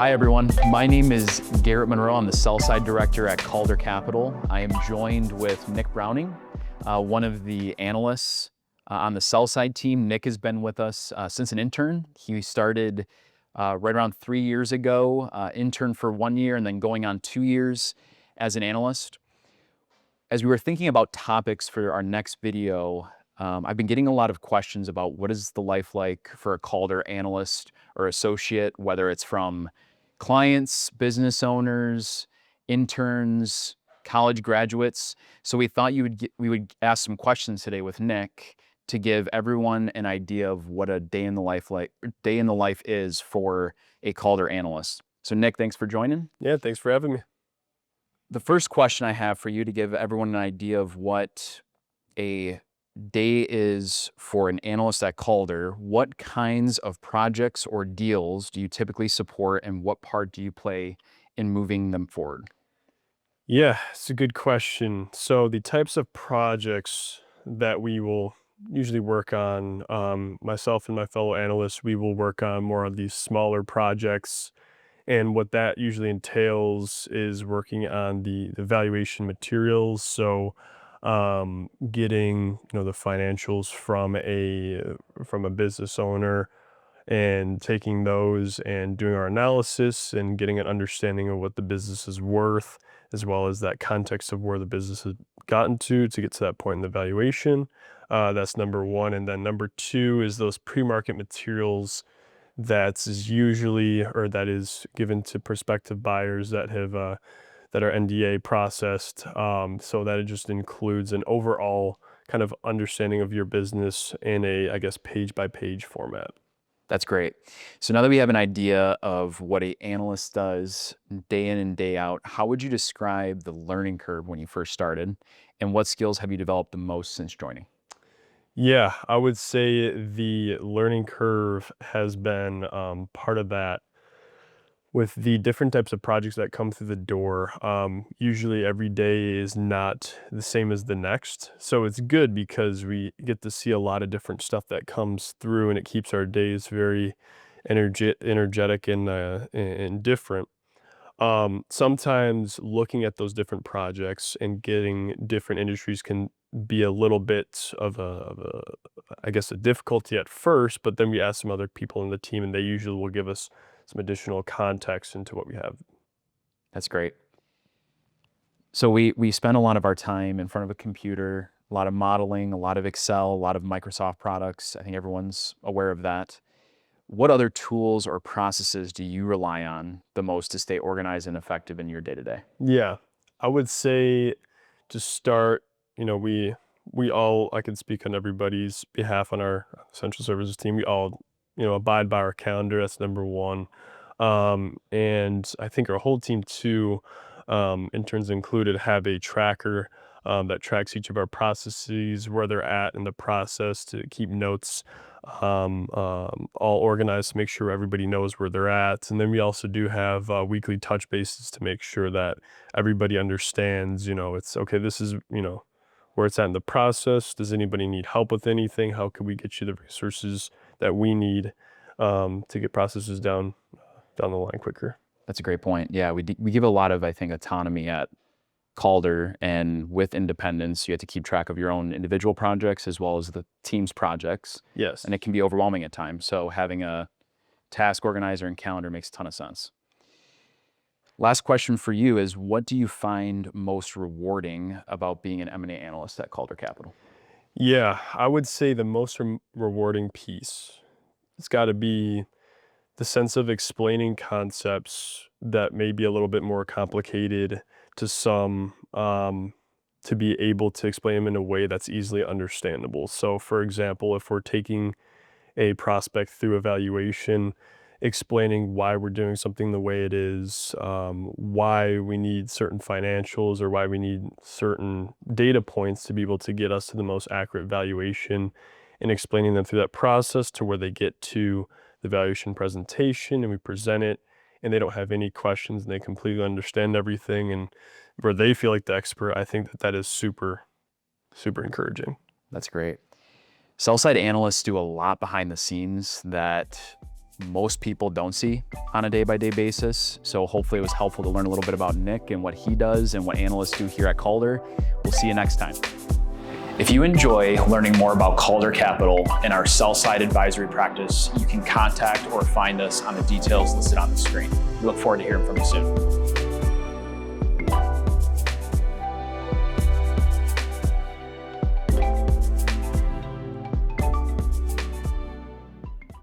Hi everyone, my name is Garrett Monroe. I'm the Sell-Side Director at Calder Capital. I am joined with Nick Browning, one of the analysts on the sell-side team. Nick has been with us since an intern. He started right around 3 years ago, intern for 1 year and then going on 2 years as an analyst. As we were thinking about topics for our next video, I've been getting a lot of questions about what is the life like for a Calder analyst or associate, whether it's from clients, business owners, interns, college graduates. So we thought we would ask some questions today with Nick to give everyone an idea of what a day in the life is for a Calder analyst. So Nick, thanks for joining. Yeah, thanks for having me. The first question I have for you to give everyone an idea of what a day is for an analyst at Calder, what kinds of projects or deals do you typically support and what part do you play in moving them forward? Yeah, it's a good question. So the types of projects that we will usually work on, myself and my fellow analysts, we will work on more of these smaller projects. And what that usually entails is working on the valuation materials. So getting the financials from a business owner and taking those and doing our analysis and getting an understanding of what the business is worth, as well as that context of where the business has gotten to get to that point in the valuation. That's number one. And then number two is those pre-market materials that is given to prospective buyers that are NDA processed. So that it just includes an overall kind of understanding of your business in a, I guess, page by page format. That's great. So now that we have an idea of what an analyst does day in and day out, how would you describe the learning curve when you first started? And what skills have you developed the most since joining? Yeah, I would say the learning curve has been part of that with the different types of projects that come through the door. Usually every day is not the same as the next. So it's good because we get to see a lot of different stuff that comes through and it keeps our days very energetic and different. Sometimes looking at those different projects and getting different industries can be a little bit of I guess, a difficulty at first, but then we ask some other people in the team and they usually will give us some additional context into what we have. That's great. So we spend a lot of our time in front of a computer, a lot of modeling, a lot of Excel, a lot of Microsoft products. I think everyone's aware of that. What other tools or processes do you rely on the most to stay organized and effective in your day-to-day? Yeah, I would say to start, we all, I can speak on everybody's behalf on our central services team. We all, abide by our calendar. That's number one. And I think our whole team too, interns included, have a tracker that tracks each of our processes, where they're at in the process, to keep notes all organized to make sure everybody knows where they're at. And then we also do have weekly touch bases to make sure that everybody understands, it's okay, this is, where it's at in the process. Does anybody need help with anything? How can we get you the resources that we need to get processes down the line quicker? That's a great point. Yeah, we give a lot of, I think, autonomy at Calder, and with independence, you have to keep track of your own individual projects as well as the team's projects. Yes. And it can be overwhelming at times. So having a task organizer and calendar makes a ton of sense. Last question for you is, what do you find most rewarding about being an M&A analyst at Calder Capital? Yeah, I would say the most rewarding piece, it's got to be the sense of explaining concepts that may be a little bit more complicated to some, to be able to explain them in a way that's easily understandable. So for example, if we're taking a prospect through evaluation, explaining why we're doing something the way it is, why we need certain financials or why we need certain data points to be able to get us to the most accurate valuation, and explaining them through that process to where they get to the valuation presentation and we present it and they don't have any questions and they completely understand everything and where they feel like the expert. I think that is super, super encouraging. That's great. Sell-side analysts do a lot behind the scenes that most people don't see on a day-by-day basis. So hopefully it was helpful to learn a little bit about Nick and what he does and what analysts do here at Calder. We'll see you next time. If you enjoy learning more about Calder Capital and our sell-side advisory practice, you can contact or find us on the details listed on the screen. We look forward to hearing from you soon.